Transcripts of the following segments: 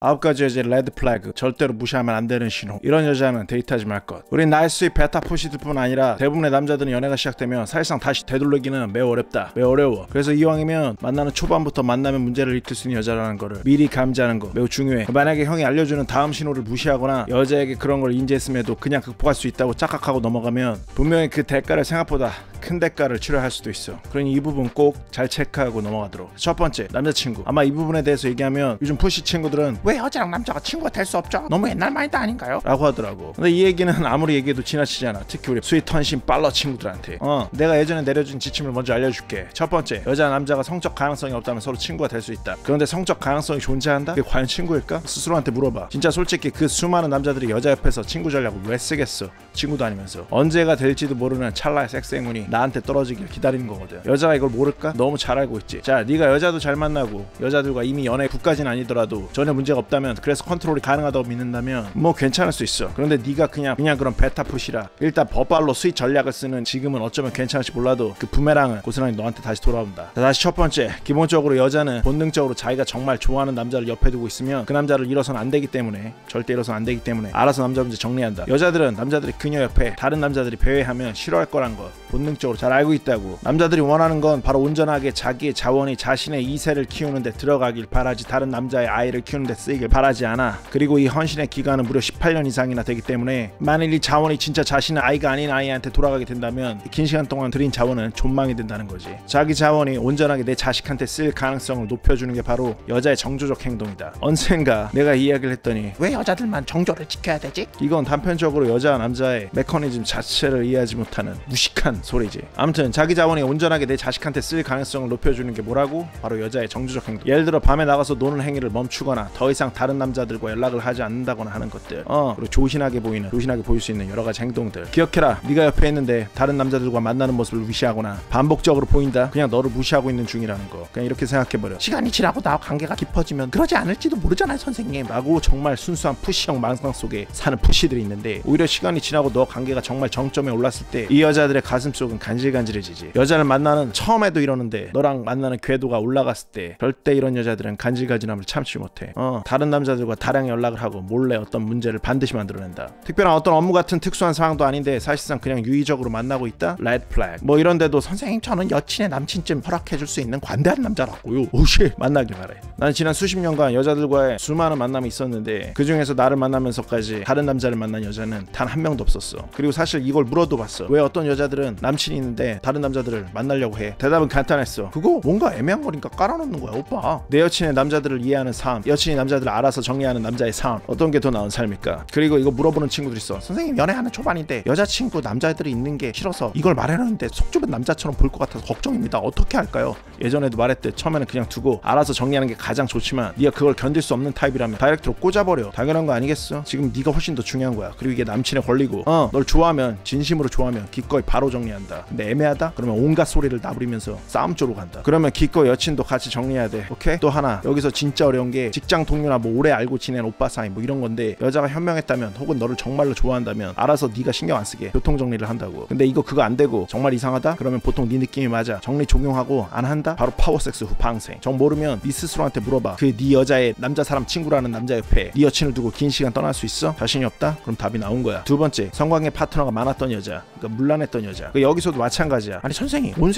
9가지 여자의 레드 플래그, 절대로 무시하면 안 되는 신호. 이런 여자는 데이트하지 말 것. 우린 나의 수입 베타 푸시들 뿐 아니라 대부분의 남자들은 연애가 시작되면 사실상 다시 되돌리기는 매우 어렵다. 매우 어려워. 그래서 이왕이면 만나는 초반부터 만나면 문제를 일으킬 수 있는 여자라는 거를 미리 감지하는 거 매우 중요해. 만약에 형이 알려주는 다음 신호를 무시하거나 여자에게 그런 걸 인지했음에도 그냥 극복할 수 있다고 착각하고 넘어가면 분명히 그 대가를 생각보다 큰 대가를 치러야 할 수도 있어. 그러니 이 부분 꼭 잘 체크하고 넘어가도록. 첫 번째, 남자친구. 아마 이 부분에 대해서 얘기하면 요즘 푸시 친구들은 왜 여자랑 남자가 친구가 될 수 없죠? 너무 옛날 마인드 아닌가요? 라고 하더라고. 근데 이 얘기는 아무리 얘기해도 지나치잖아. 특히 우리 스윗 턴신 팔러 친구들한테. 내가 예전에 내려준 지침을 먼저 알려줄게. 첫 번째, 여자 남자가 성적 가능성이 없다면 서로 친구가 될 수 있다. 그런데 성적 가능성이 존재한다? 그게 과연 친구일까? 스스로한테 물어봐. 진짜 솔직히 그 수많은 남자들이 여자 옆에서 친구 전략을 왜 쓰겠어? 친구도 아니면서. 언제가 될지도 모르는 찰나의 섹스 행운이 나한테 떨어지길 기다리는 거거든. 여자가 이걸 모를까? 너무 잘 알고 있지. 자, 네가 여자도 잘 만나고 여자들과 이미 연애 국까지는 아니더라도 전혀 문제가 없다면, 그래서 컨트롤이 가능하다고 믿는다면 뭐 괜찮을 수 있어. 그런데 네가 그냥 그런 베타 푸시라 일단 버팔로 스윗 전략을 쓰는 지금은 어쩌면 괜찮을지 몰라도 그 부메랑은 고스란히 너한테 다시 돌아온다. 자, 다시 첫 번째, 기본적으로 여자는 본능적으로 자기가 정말 좋아하는 남자를 옆에 두고 있으면 그 남자를 잃어서는 안 되기 때문에, 절대 잃어서는 안 되기 때문에 알아서 남자 문제 정리한다. 여자들은 남자들이 그녀 옆에 다른 남자들이 배회하면 싫어할 거란 거 본능적으로 잘 알고 있다고. 남자들이 원하는 건 바로 온전하게 자기의 자원이 자신의 이세를 키우는데 들어가길 바라지 다른 남자의 아이를 키우는데 쓰이길 바라지 않아. 그리고 이 헌신의 기간은 무려 18년 이상이나 되기 때문에 만일 이 자원이 진짜 자신의 아이가 아닌 아이한테 돌아가게 된다면 긴 시간 동안 들인 자원은 존망이 된다는 거지. 자기 자원이 온전하게 내 자식한테 쓸 가능성을 높여주는 게 바로 여자의 정조적 행동이다. 언젠가 내가 이야기를 했더니 왜 여자들만 정조를 지켜야 되지? 이건 단편적으로 여자와 남자의 메커니즘 자체를 이해하지 못하는 무식한 소리지. 아무튼 자기 자원이 온전하게 내 자식한테 쓸 가능성을 높여주는 게 뭐라고? 바로 여자의 정조적 행동. 예를 들어 밤에 나가서 노는 행위를 멈추거나 더 이상 다른 남자들과 연락을 하지 않는다거나 하는 것들. 그리고 조신하게 보일 수 있는 여러 가지 행동들. 기억해라, 네가 옆에 있는데 다른 남자들과 만나는 모습을 무시하거나 반복적으로 보인다? 그냥 너를 무시하고 있는 중이라는 거. 그냥 이렇게 생각해버려. 시간이 지나고 나와 관계가 깊어지면 그러지 않을지도 모르잖아요, 선생님. 라고 정말 순수한 푸시형 망상 속에 사는 푸시들이 있는데, 오히려 시간이 지나고 너 관계가 정말 정점에 올랐을 때 이 여자들의 가슴속은 간질간질해지지. 여자를 만나는 처음에도 이러는데 너랑 만나는 궤도가 올라갔을 때 절대 이런 여자들은 간질간질함을 참지 못해. 다른 남자들과 다량 연락을 하고 몰래 어떤 문제를 반드시 만들어낸다. 특별한 어떤 업무 같은 특수한 상황도 아닌데 사실상 그냥 유의적으로 만나고 있다? 레드 플래그. 뭐 이런데도 선생님, 저는 여친의 남친쯤 허락해줄 수 있는 관대한 남자라고요. 오씨, 만나길 바래. 난 지난 수십 년간 여자들과의 수많은 만남이 있었는데 그 중에서 나를 만나면서까지 다른 남자를 만난 여자는 단 한 명도 없었어. 그리고 사실 이걸 물어도 봤어. 왜 어떤 여자들은 남친이 있는데 다른 남자들을 만나려고 해? 대답은 간단했어. 그거 뭔가 애매한 거니까 깔아놓는 거야, 오빠. 내 여친의 남자들을 이해하는 삶, 여친이 남자들을 알아서 정리하는 남자의 삶, 어떤 게 더 나은 삶일까? 그리고 이거 물어보는 친구들 있어. 선생님, 연애하는 초반인데 여자친구 남자애들이 있는 게 싫어서 이걸 말해놓는데 속 좁은 남자처럼 보일 것 같아서 걱정입니다. 어떻게 할까요? 예전에도 말했듯 처음에는 그냥 두고 알아서 정리하는 게 가장 좋지만 네가 그걸 견딜 수 없는 타입이라면 다이렉트로 꽂아버려. 당연한 거 아니겠어? 지금 네가 훨씬 더 중요한 거야. 그리고 이게 남친의 권리고, 널 좋아하면, 진심으로 좋아하면 기꺼이 바로 정리한다. 근데 애매하다? 그러면 온갖 소리를 나부리면서 싸움 쪽으로 간다. 그러면 기꺼이 여친도 같이 정리해야 돼. 오케이? 또 하나, 여기서 진짜 어려운 게 직장 동료나 뭐 오래 알고 지낸 오빠 사이 뭐 이런 건데, 여자가 현명했다면 혹은 너를 정말로 좋아한다면 알아서 네가 신경 안 쓰게 교통 정리를 한다고. 근데 그거 안 되고 정말 이상하다? 그러면 보통 네 느낌이 맞아. 정리 적용하고 안 한다? 바로 파워섹스 후 방생. 정 모르면 네 스스로한테 물어봐. 그 네 여자의 남자 사람 친구라는 남자 옆에 네 여친을 두고 긴 시간 떠날 수 있어? 자신이 없다? 그럼 답이 나온 거야. 두 번째, 성관계 파트너가 많았던 여자, 그러니까 문란했던 여자. 여기서도 마찬가지야. 아니 선생님, 온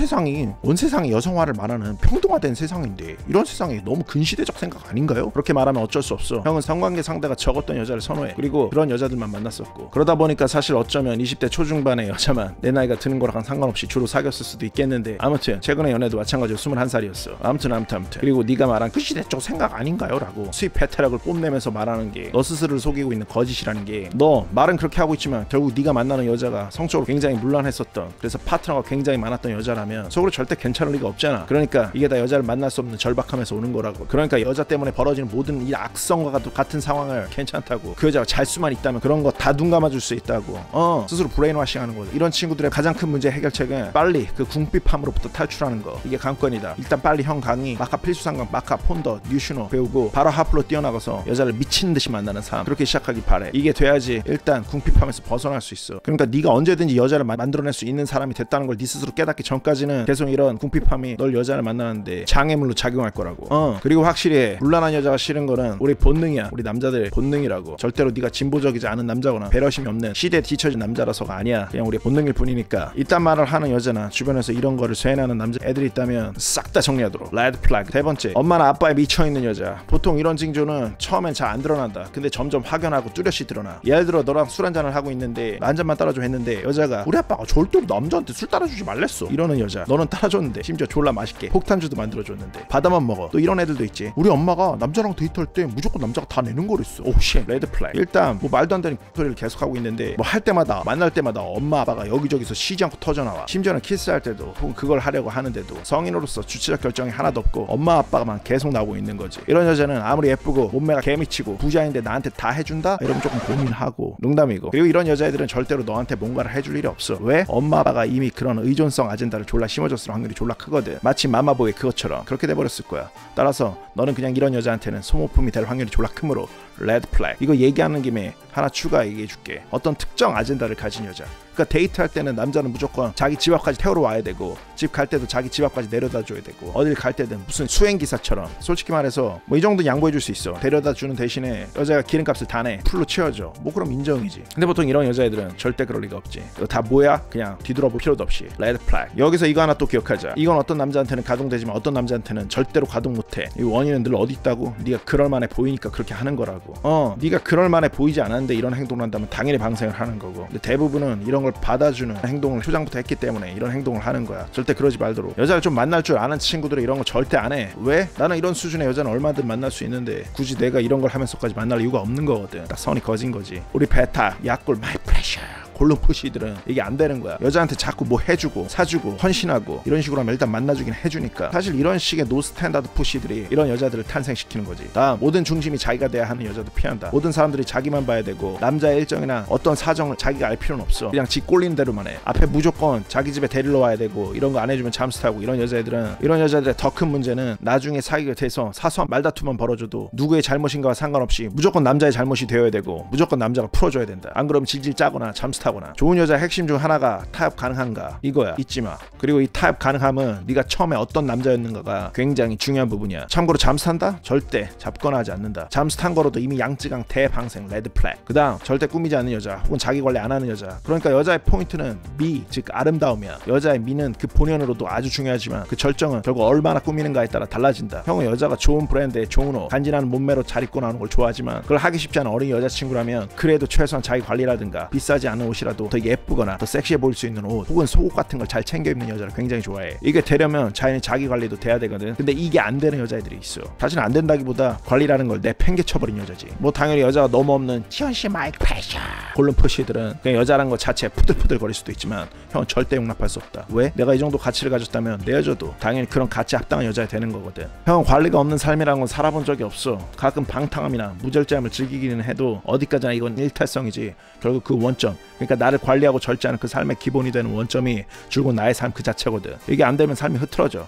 세상이 여성화를 말하는 평등화된 세상인데 이런 세상이 너무 근시대적 생각 아닌가요? 그렇게 말하면 어쩔 수 없어. 형은 성관계 상대가 적었던 여자를 선호해. 그리고 그런 여자들만 만났었고, 그러다 보니까 사실 어쩌면 20대 초중반의 여자만 내 나이가 드는 거랑 상관없이 주로 사귀었을 수도 있겠는데, 아무튼 최근에 연애도 마찬가지로 21살이었어. 아무튼 그리고 네가 말한 근시대적 생각 아닌가요? 라고 수입 배타력을 뽐내면서 말하는 게 너 스스로를 속이고 있는 거짓이라는 게, 너 말은 그렇게 하고 있지만 결국 네가 만나는 여자가 성적으로 굉장히 문란했었던, 그래서 파트너가 굉장히 많았던 여자라면 속으로 절대 괜찮을 리가 없잖아. 그러니까 이게 다 여자를 만날 수 없는 절박함에서 오는 거라고. 그러니까 여자 때문에 벌어지는 모든 이 악성과 같은 상황을 괜찮다고, 그 여자가 잘 수만 있다면 그런 거 다 눈 감아줄 수 있다고 스스로 브레인워싱 하는 거죠. 이런 친구들의 가장 큰 문제 해결책은 빨리 그 궁핍함으로부터 탈출하는 거. 이게 관건이다. 일단 빨리 형 강의, 마카 필수상강, 마카 폰더, 뉴슈노 배우고 바로 하프로 뛰어나가서 여자를 미친 듯이 만나는 삶, 그렇게 시작하기 바래. 이게 돼야지 일단 궁핍함에서 벗어날 수 있어. 그러니까 네가 언제든지 여자를 만들어낼 수 있는 사람 사람이 됐다는 걸 네 스스로 깨닫기 전까지는 계속 이런 궁핍함이 널 여자를 만나는데 장애물로 작용할 거라고. 그리고 확실히 물란한 여자가 싫은 거는 우리 본능이야. 우리 남자들 본능이라고. 절대로 네가 진보적이지 않은 남자거나 배려심이 없는 시대에 뒤처진 남자라서가 아니야. 그냥 우리 본능일 뿐이니까. 이딴 말을 하는 여자나 주변에서 이런 거를 쇠뇌하는 남자 애들이 있다면 싹 다 정리하도록. 레드 플래그. 세 번째, 엄마나 아빠에 미쳐있는 여자. 보통 이런 징조는 처음엔 잘 안 드러난다. 근데 점점 확연하고 뚜렷이 드러나. 예를 들어 너랑 술 한잔을 하고 있는데 한 잔만 따라줘 했는데 여자가 우리 아빠가 절대로 남자한테 술 따라주지 말랬어 이러는 여자. 너는 따라줬는데 심지어 졸라 맛있게 폭탄주도 만들어줬는데 받아만 먹어. 또 이런 애들도 있지. 우리 엄마가 남자랑 데이트할 때 무조건 남자가 다 내는 거랬어. 오쉣. 레드 플래그. 일단 뭐 말도 안 되는 소리를 계속하고 있는데 뭐 할 때마다 만날 때마다 엄마 아빠가 여기저기서 쉬지 않고 터져나와. 심지어는 키스할 때도 혹은 그걸 하려고 하는데도 성인으로서 주체적 결정이 하나도 없고 엄마 아빠가만 계속 나오고 있는 거지. 이런 여자는 아무리 예쁘고 몸매가 개미치고 부자인데 나한테 다 해준다? 이러면 조금 고민하고. 농담이고. 그리고 이런 여자애들은 절대로 너한테 뭔가를 해줄 일이 없어. 왜? 엄마 아빠가 이미 그런 의존성 아젠다를 졸라 심어줬을 확률이 졸라 크거든. 마치 마마보이 그것처럼 그렇게 돼버렸을 거야. 따라서 너는 그냥 이런 여자한테는 소모품이 될 확률이 졸라 크므로 레드 플래그. 이거 얘기하는 김에 하나 추가 얘기해줄게. 어떤 특정 아젠다를 가진 여자. 그러니까 데이트할 때는 남자는 무조건 자기 집 앞까지 태우러 와야 되고 집 갈 때도 자기 집 앞까지 내려다 줘야 되고 어딜 갈 때든 무슨 수행기사처럼. 솔직히 말해서 뭐 이 정도 양보해 줄 수 있어. 데려다 주는 대신에 여자가 기름값을 다 내. 풀로 채워줘. 뭐 그럼 인정이지. 근데 보통 이런 여자애들은 절대 그럴 리가 없지. 이거 다 뭐야? 그냥 뒤돌아볼 필요도 없이 레드 플래그. 여기서 이거 하나 또 기억하자. 이건 어떤 남자한테는 가동되지만 어떤 남자한테는 절대로 가동 못해. 이 원인은 늘 어디 있다고? 네가 그럴만해 보이니까 그렇게 하는 거라고. 네가 그럴만해 보이지 않았는데 이런 행동을 한다면 당연히 방생을 하는 거고. 근데 대부분은 이런 걸 받아주는 행동을 초장부터 했기 때문에 이런 행동을 하는 거야. 절대 그러지 말도록. 여자를 좀 만날 줄 아는 친구들은 이런 거 절대 안 해. 왜? 나는 이런 수준의 여자는 얼마든 만날 수 있는데 굳이 내가 이런 걸 하면서까지 만날 이유가 없는 거거든. 딱 선이 거진 거지. 우리 베타, 약골, 마이 프레셔 골룸 푸시들은 이게 안 되는 거야. 여자한테 자꾸 뭐 해주고 사주고 헌신하고 이런 식으로 하면 일단 만나주긴 해주니까. 사실 이런 식의 노 스탠다드 푸시들이 이런 여자들을 탄생시키는 거지. 다음, 모든 중심이 자기가 돼야 하는 여자도 피한다. 모든 사람들이 자기만 봐야 되고 남자의 일정이나 어떤 사정을 자기가 알 필요는 없어. 그냥 지 꼴리는 대로만 해. 앞에 무조건 자기 집에 데리러 와야 되고 이런 거 안 해주면 잠수 타고. 이런 여자들의 더 큰 문제는 나중에 사귀게 돼서 사소한 말다툼만 벌어져도 누구의 잘못인가와 상관없이 무조건 남자의 잘못이 되어야 되고 무조건 남자가 풀어줘야 된다. 안 그러면 질질 짜거나 잠수 타거나. 좋은 여자 핵심 중 하나가 타협 가능한가 이거야. 잊지마. 그리고 이 타협 가능함은 네가 처음에 어떤 남자였는가가 굉장히 중요한 부분이야. 참고로 잠수 탄다? 절대 잡거나 하지 않는다. 잠수 탄 거로도 이미 양쯔강 대방생 레드 플래그. 그 다음, 절대 꾸미지 않는 여자 혹은 자기 관리 안 하는 여자. 그러니까 여자의 포인트는 미, 즉 아름다움이야. 여자의 미는 그 본연으로도 아주 중요하지만 그 절정은 결국 얼마나 꾸미는가에 따라 달라진다. 형은 여자가 좋은 브랜드의 좋은 옷, 간지나는 몸매로 잘 입고 나오는 걸 좋아하지만 그걸 하기 쉽지 않은 어린 여자친구라면 그래도 최소한 자기 관리라든가 비싸지 않은 옷이라도 더 예쁘거나 더 섹시해 보일 수 있는 옷 혹은 속옷 같은 걸 잘 챙겨 입는 여자를 굉장히 좋아해. 이게 되려면 자기 관리도 돼야 되거든. 근데 이게 안 되는 여자애들이 있어. 사실 안 된다기보다 관리라는 걸 내팽개쳐버린 여자지. 뭐 당연히 여자가 너무 없는 지현씨 마이크 프레셔 골룸 푸시들은 그냥 여자라는 것 자체에 푸들푸들 거릴 수도 있지만 형은 절대 용납할 수 없다. 왜? 내가 이 정도 가치를 가졌다면 내 여자도 당연히 그런 가치에 합당한 여자가 되는 거거든. 형은 관리가 없는 삶이라는 건 살아본 적이 없어. 가끔 방탕함이나 무절제함을 즐기기는 해도 어디까지나 이건 일탈성이지 결국 그 원점, 그러니까 나를 관리하고 절제하는 그 삶의 기본이 되는 원점이 줄곧 나의 삶 그 자체거든. 이게 안 되면 삶이 흐트러져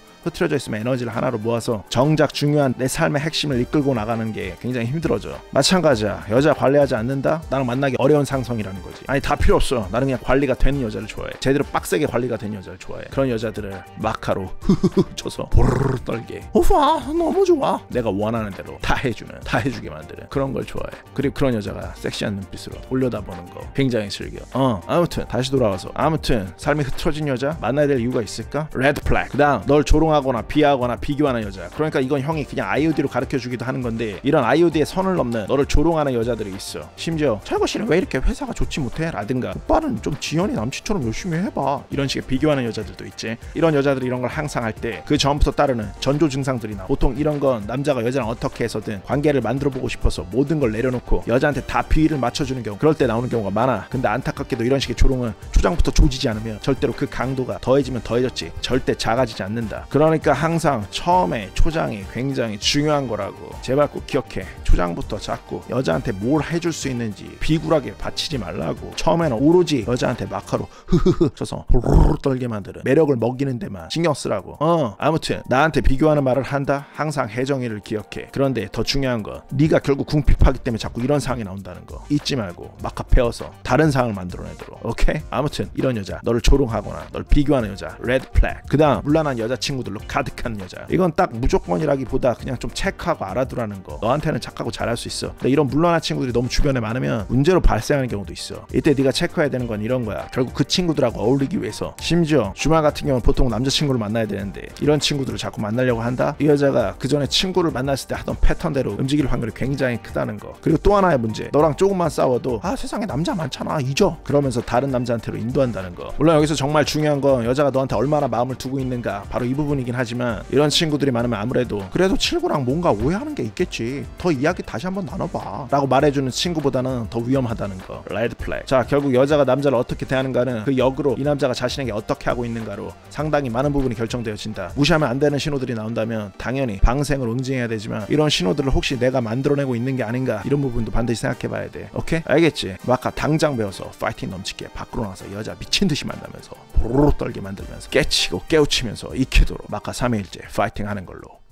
있으면 에너지를 하나로 모아서 정작 중요한 내 삶의 핵심을 이끌고 나가는 게 굉장히 힘들어져. 마찬가지야. 여자 관리하지 않는다? 나랑 만나기 어려운 상성이라는 거지. 아니 다 필요 없어. 나는 그냥 관리가 되는 여자를 좋아해. 제대로 빡세게 관리가 되는 여자를 좋아해. 그런 여자들을 마카로 흐흐흐 쳐서 보르르 떨게 오빠 너무 좋아. 내가 원하는 대로 다 해주게 만드는 그런 걸 좋아해. 그리고 그런 여자가 섹시한 눈빛으로 올려다보는 거 굉장히 즐겨. 아무튼 다시 돌아와서 삶이 흐트러진 여자 만나야 될 이유가 있을까? 레드 플래그. 그 다음, 널 조롱하거나 비하하거나 비교하는 여자. 그러니까 이건 형이 그냥 IOD로 가르쳐주기도 하는 건데 이런 IOD의 선을 넘는 너를 조롱하는 여자들이 있어. 심지어 철거 씨는 왜 이렇게 회사가 좋지 못해? 라든가 오빠는 좀 지연이 남친처럼 열심히 해봐. 이런 식의 비교하는 여자들도 있지. 이런 여자들이 이런 걸 항상 할 때 그 전부터 따르는 전조 증상들이 나. 보통 이런 건 남자가 여자랑 어떻게 해서든 관계를 만들어보고 싶어서 모든 걸 내려놓고 여자한테 다 비위를 맞춰주는 경우, 그럴 때 나오는 경우가 많아. 근데 안타깝게도 이런 식의 조롱은 초장부터 조지지 않으면 절대로 그 강도가 더해지면 더해졌지 절대 작아지지 않는다. 그러니까 항상 처음에 초장이 굉장히 중요한 거라고 제발 꼭 기억해. 초장부터 자꾸 여자한테 뭘 해줄 수 있는지 비굴하게 바치지 말라고. 처음에는 오로지 여자한테 마카로 흐흐흐 쳐서 호로로 떨게 만드는 매력을 먹이는 데만 신경 쓰라고. 아무튼 나한테 비교하는 말을 한다? 항상 혜정이를 기억해. 그런데 더 중요한 건 네가 결국 궁핍하기 때문에 자꾸 이런 상황이 나온다는 거 잊지 말고 마카 배워서 다른 상황을 만들어내도록. 오케이? 아무튼 이런 여자, 너를 조롱하거나 널 비교하는 여자, 레드 플래그. 그 다음 물란한 여자친구들로 가득한 여자. 이건 딱 무조건이라기보다 그냥 좀 체크하고 알아두라는 거. 너한테는 착하고 잘할 수 있어. 근데 이런 물란한 친구들이 너무 주변에 많으면 문제로 발생하는 경우도 있어. 이때 네가 체크해야 되는 건 이런 거야. 결국 그 친구들하고 어울리기 위해서, 심지어 주말 같은 경우는 보통 남자친구를 만나야 되는데 이런 친구들을 자꾸 만나려고 한다? 이 여자가 그 전에 친구를 만났을 때 하던 패턴대로 움직일 확률이 굉장히 크다는 거. 그리고 또 하나의 문제, 너랑 조금만 싸워도 아 세상에 남자 많잖아 잊어, 그러면서 다른 남자한테로 인도한다는 거. 물론 여기서 정말 중요한 건 여자가 너한테 얼마나 마음을 두고 있는가, 바로 이 부분이긴 하지만 이런 친구들이 많으면 아무래도 그래도 친구랑 뭔가 오해하는 게 있겠지, 더 이야기 다시 한번 나눠봐 라고 말해주는 친구보다는 더 위험하다는 거. 레드 플래그. 자, 결국 여자가 남자를 어떻게 대하는가는 그 역으로 이 남자가 자신에게 어떻게 하고 있는가로 상당히 많은 부분이 결정되어진다. 무시하면 안 되는 신호들이 나온다면 당연히 방생을 응징해야 되지만 이런 신호들을 혹시 내가 만들어내고 있는 게 아닌가, 이런 부분도 반드시 생각해봐야 돼. 오케이? 알겠지? 마카 당장 배워서 파이팅 넘치게 밖으로 나가서 여자 미친듯이 만나면서 보로로 떨게 만들면서 깨치고 깨우치면서 익히도록 마카 3일째 파이팅 하는 걸로.